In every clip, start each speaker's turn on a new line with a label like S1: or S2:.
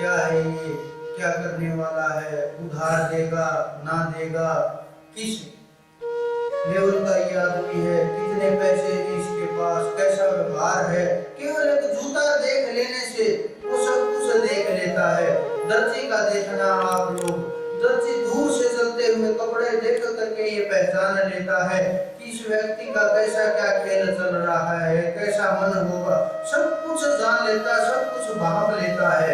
S1: क्या है ये, क्या करने वाला है, उधार देगा ना देगा, किस लेवल का ये आदमी है, कितने पैसे हैं इसके पास, कैसा व्यवहार है। केवल एक जूता देख लेने से वो सब कुछ देख लेता है। दर्जी का देखना आप लोग, दर्जी दूर से चलते हुए कपड़े देख करके ये पहचान लेता है कि इस व्यक्ति का कैसा क्या खेल चल रहा है, कैसा मन होगा, सब कुछ जान लेता है, सब कुछ भाप लेता है।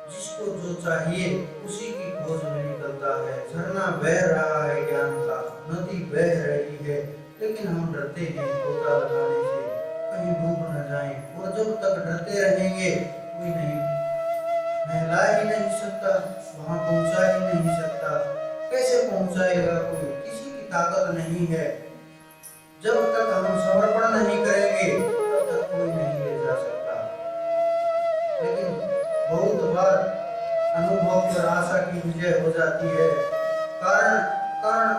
S1: जिसको जो चाहिए उसी की खोज में निकलता है। झरना बह रहा है ज्ञान का, नदी बह रही है, लेकिन हम डरते हैं गोता लगाने से, कहीं डूब न जाएं। और जब तक डरते रहेंगे कोई नहीं नहला ही नहीं सकता, वहां पहुंचा ही नहीं सकता। कैसे पहुंचाएगा कोई, किसी की ताकत नहीं है। जब तक हम समर्पण नहीं करेंगे तब तक कोई नहीं ले जा सकता। लेकिन बहुत बार अनुभव पर आशा की विजय हो जाती है। कारण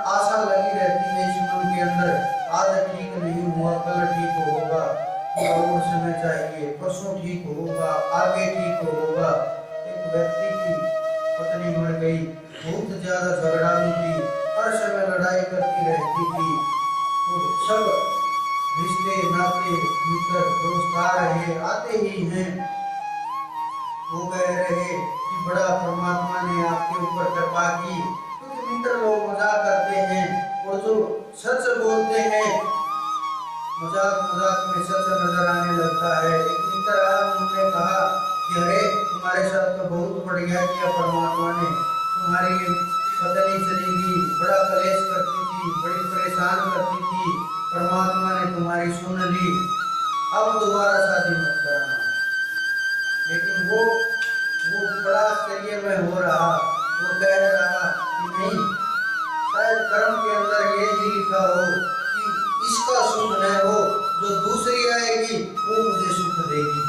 S1: आशा लगी रहती है इस मन के अंदर, आज ठीक नहीं हुआ कल ठीक होगा, और समय चाहिए, परसों ठीक होगा, आगे ठीक होगा। एक व्यक्ति की पत्नी मर गई, बहुत ज्यादा झगड़ालू थी, हर समय लड़ाई करती रहती थी, और सब रिश्ते नाते मित्र दोस्त आ रहे आते ही हैं, वो कह रहे कि बड़ा परमात्मा ने आपके ऊपर कृपा की। कुछ मित्र लोग मजाक करते हैं, और जो सच बोलते हैं मजाक में सच नजर आने लगता है। एक मित्र आया, उन्होंने कहा कि अरे तुम्हारे साथ तो बहुत बढ़िया किया परमात्मा ने, तुम्हारी पत्नी चली गई, बड़ा कलेश करती थी, बड़ी परेशान करती थी, परमात्मा ने तुम्हारी सुन ली, अब दोबारा शादी मत कराना। लेकिन वो बड़ा आश्चर्य में हो रहा, वो कह रहा कि नहीं, शायद कर्म के अंदर ये ही लिखा हो कि इसका सुख न हो, जो दूसरी आएगी वो मुझे सुख देगी।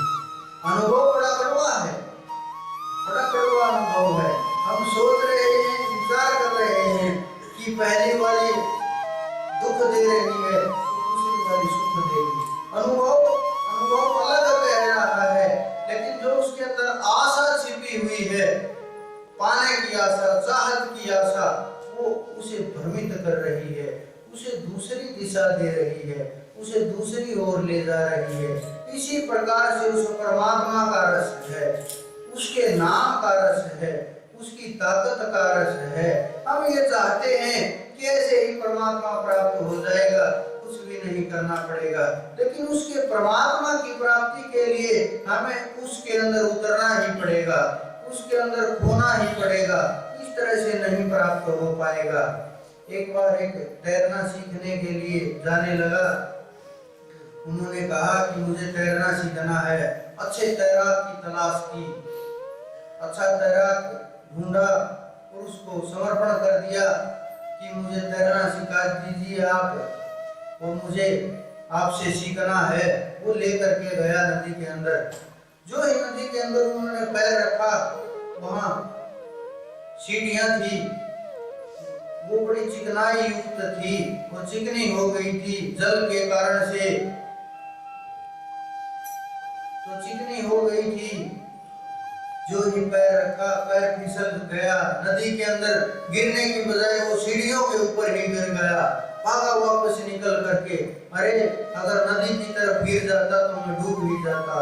S1: अनुभव बड़ा कड़वा है, बड़ा कड़वा अनुभव है। हम सोच रहे हैं, विचार कर रहे हैं कि पहली वाली दुख दे रही है तो दूसरी वाली सुख देगी। अनुभव अलग कह रहा है, लेकिन जो उसके अंदर आशा छिपी हुई है, पाने की आशा, चाहत की आशा, वो उसे भ्रमित कर रही है, उसे दूसरी दिशा दे रही है, उसे दूसरी ओर ले जा रही है। इसी प्रकार से उस परमात्मा का रस है, उसके नाम का रस है, उसकी ताकत का रस है। हम ये चाहते हैं कि ऐसे ही परमात्मा प्राप्त हो जाएगा, कुछ भी नहीं करना पड़ेगा, लेकिन उसके परमात्मा की प्राप्ति के लिए हमें उसके अंदर उतरना ही पड़ेगा, उसके अंदर खोना ही पड़ेगा। इस तरह से नहीं प्राप्त हो पाएगा। एक बार एक तैरना सीखने के लिए जाने लगा, उन्होंने कहा कि मुझे तैरना सीखना है। अच्छे तैराक की तलाश की, अच्छा तैराक ढूंढा और उसको समर्पण कर दिया कि मुझे तैरना सिखा दीजिए आप, और मुझे आपसे सीखना है। वो लेकर के गया नदी के अंदर। जो ही नदी के अंदर उन्होंने पैर रखा, वहां सीढ़ियां थी, वो बड़ी चिकनाई युक्त थी, वो चिकनी हो गई थी जल के कारण से, तो चिकनी हो गई थी। जो ही पैर रखा, पैर फिसल गया नदी के अंदर, गिरने की बजाय वो सीढ़ियों के ऊपर ही गिर गया। भागा वापस निकल करके, अरे अगर नदी की तरफ गिर जाता तो मैं डूब ही जाता,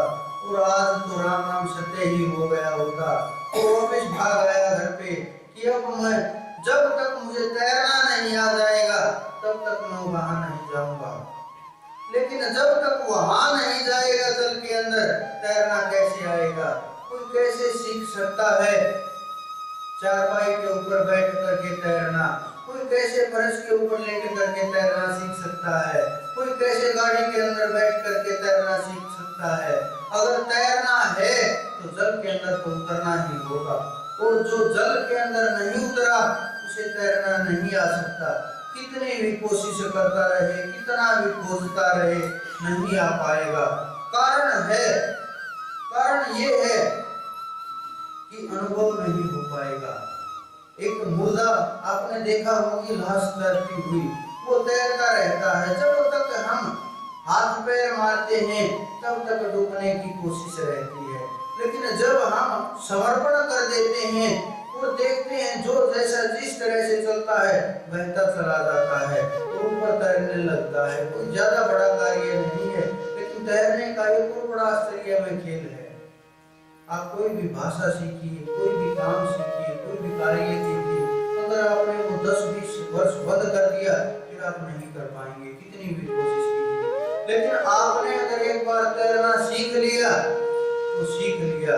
S1: और आज तो राम नाम सत्य ही हो गया होता। तो वापस भाग आया घर पे कि अब मैं, जब तक मुझे तैरना नहीं आ जाएगा तब तक मैं वहां नहीं जाऊंगा। लेकिन जब तक वहां नहीं जाएगा जल के अंदर, तैरना कैसे आएगा? कोई कैसे सीख सकता है चारपाई के ऊपर बैठ करके तैरना? कोई कैसे फर्श के ऊपर लेट करके तैरना सीख सकता है? कोई कैसे गाड़ी के अंदर बैठ करके तैरना सीख सकता है? अगर तैरना है तो जल के अंदर तो उतरना ही होगा, और जो जल के अंदर नहीं उतरा उसे तैरना नहीं आ सकता। कितनी भी कोशिश करता रहे, कितना भी खोजता रहे, नहीं आ पाएगा। कारण ये है कि अनुभव नहीं हो पाएगा। एक मुर्दा आपने देखा होगी, लाश तैरती हुई, वो तैरता रहता है, जब तक हम हाथ पैर मारते हैं तब तक डूबने की कोशिश रहती है। लेकिन जब हम समर्पण कर देते हैं और देखते हैं जो जैसा जिस तरह से चलता है बहता चला जाता है, तो ऊपर तैरने लगता है। कोई ज्यादा बड़ा कार्य नहीं है, लेकिन तैरने का एक और बड़ा आश्चर्य में खेल है। आप कोई भी भाषा सीखिए, कोई भी काम सीखिए, कोई भी कार्य कीजिए, अगर आपने वो 10-20 वर्ष बंद कर दिया फिर आप नहीं कर पाएंगे, कितनी भी कोशिश कीजिए। लेकिन आपने अगर एक बार तैरना सीख लिया तो सीख लिया।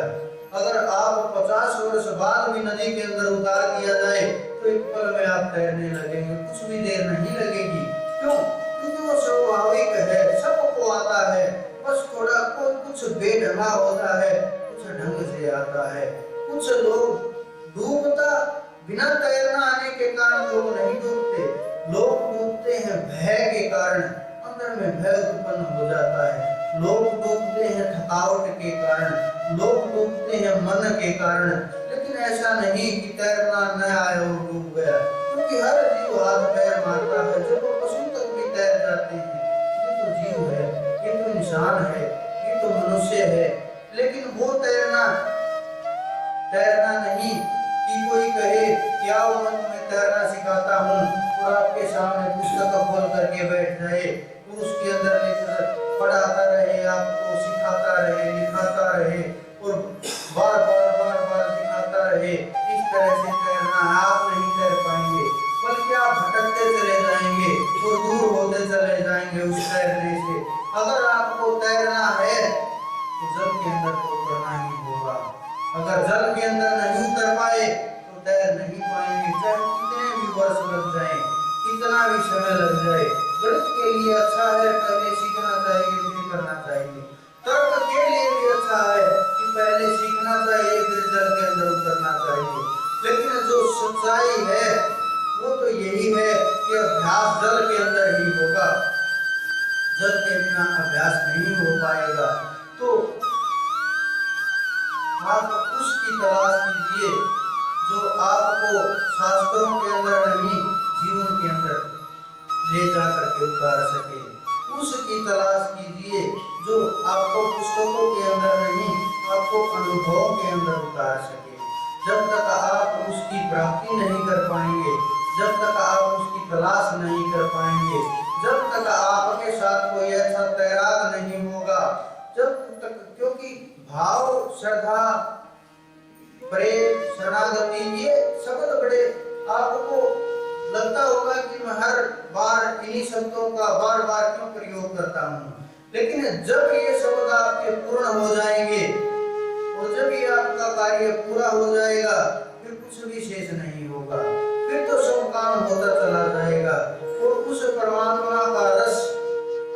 S1: अगर आप 50 वर्ष बाद भी नदी के अंदर उतार दिया जाए तो एक पल में आप तैरने लगेंगे, कुछ भी देर नहीं लगेगी। क्यों? क्योंकि वो स्वाभाविक है, सबको आता है, बस थोड़ा कुछ बेढंगा होता है, कुछ ढंग से आता है। कुछ लोग डूबता बिना तैरना आने के कारण लोग नहीं डूबते, लोग डूबते हैं भय के कारण, अंदर में भय उत्पन्न हो जाता है। लोग डूबते हैं थकावट के कारण, लोग डूबते हैं मन के कारण। लेकिन ऐसा नहीं कि तैरना न आए और डूब गया, क्योंकि हर जीव हाथ पैर मारता है, जब वो पशु तक भी तैर जाते हैं। ये तो जीव है, ये तो इंसान है, ये तो मनुष्य है। लेकिन वो तैरना नहीं कि कोई कहे क्या मैं तैरना सिखाता हूँ और आपके सामने पुस्तक खोल करके बैठ जाए, तो उसके अंदर पढ़ाता रहे, आपको सिखाता रहे, लिखाता रहे और बार बार दिखाता रहे। इस तरह से तैरना आप नहीं तैर पाएंगे, बल्कि आप भटकते चले जाएंगे और दूर होते चले जाएंगे उस तैरने से। अगर आपको तैरना है तो जल के अंदर तो उतरना ही होगा। अगर जल के अंदर नहीं उतर पाए तो तैर नहीं पाएंगे, चाहे कितने भी वर्ष लग जाए, कितना भी समय लग जाए। गणित के लिए अच्छा है पहले सीखना चाहिए फिर करना चाहिए, तर्क के लिए भी अच्छा है कि पहले सीखना चाहिए फिर जल के अंदर उतरना चाहिए। लेकिन जो सच्चाई है वो तो यही है कि अभ्यास जल के अंदर ही होगा, जल के बिना अभ्यास नहीं हो पाएगा। तो आप उसकी तलाश कीजिए जो आपको शास्त्रों के अंदर नहीं जीवन के अंदर ले जा करके उतार सके। उसकी तलाश कीजिए जो आपको पुस्तकों के अंदर नहीं आपको अनुभवों के अंदर उतार सके। जब तक आप उसकी प्राप्ति नहीं कर पाएंगे, जब तक आप उसकी तलाश नहीं कर पाएंगे, जब तक आपके साथ कोई ऐसा तैराक नहीं होगा, जब तक, क्योंकि भाव, श्रद्धा, प्रेम, शरणागति ये शब्द बड़े आपको लगता होगा कि मैं हर बार इन्हीं शब्दों का बार बार क्यों प्रयोग करता हूँ। लेकिन जब ये शब्द आपके पूर्ण हो जाएंगे और जब ये आपका कार्य पूरा हो जाएगा फिर कुछ भी शेष नहीं होगा, फिर तो सब काम होता चला जाएगा और उस परमात्मा का रस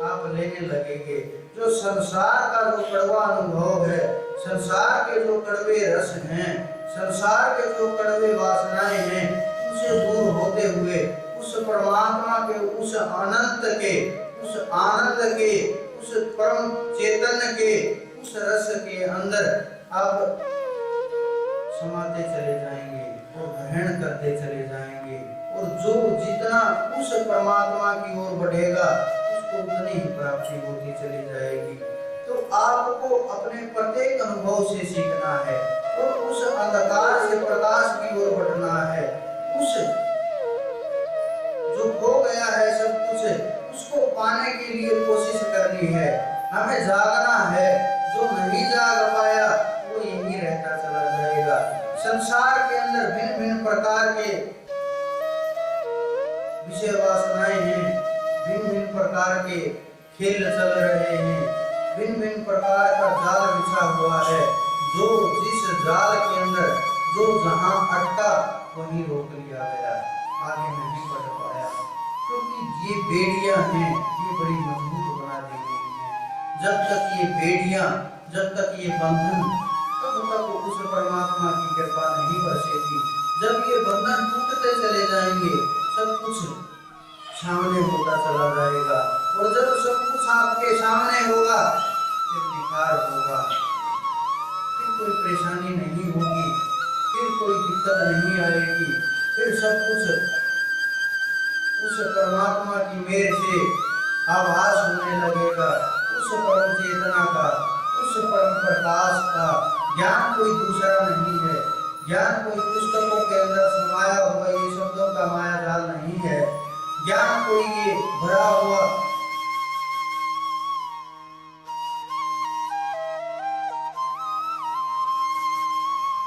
S1: आप लेने लगेंगे। जो संसार का जो कड़वा अनुभव है, संसार के जो कड़वे रस हैं, संसार के जो कड़वे वासनाएं हैं, उनसे दूर होते हुए उस परमात्मा के, उस अनंत के, उस आनंद के, उस परम चेतन के, उस रस के अंदर आप समाते चले जाएंगे और ग्रहण करते चले जाएंगे। और जो जितना उस परमात्मा की ओर बढ़ेगा उसको उतनी ही प्राप्ति होती चली जाएगी। तो आपको अपने प्रत्येक अनुभव से सीखना है और उस अंधकार से प्रकाश की ओर बढ़ना है। उस जो खो गया है सब कुछ, उसको पाने के लिए कोशिश करनी है, हमें जागना है। जो नहीं जाग पाया वो यहीं रहता चला जाएगा। संसार के अंदर भिन्न भिन्न प्रकार के विषय वासनाएं हैं, भिन्न भिन्न प्रकार के खेल चल रहे हैं, भिन्न भिन्न प्रकार का जाल बिछा हुआ है। जो जिस जाल के अंदर जो जहां अटका वहीं रोक लिया गया, आगे नहीं बढ़ पाया, क्योंकि ये बेड़ियां हैं, ये बड़ी मजबूत बना दी गई हैं। जब तक ये बेड़ियां, जब तक ये बंधन, तब तक उस परमात्मा की कृपा नहीं बरसेगी। जब ये बंधन टूटते चले जाएंगे सब कुछ सामने होता चला जाएगा और जब सब कुछ आपके सामने होगा फिर निखार होगा, फिर कोई परेशानी नहीं होगी, फिर कोई दिक्कत नहीं आएगी, फिर सब कुछ उस परमात्मा की मेहर से आभास होने लगेगा, उस परम चेतना का, उस परम प्रकाश का, ज्ञान कोई दूसरा नहीं है। ज्ञान कोई पुस्तकों के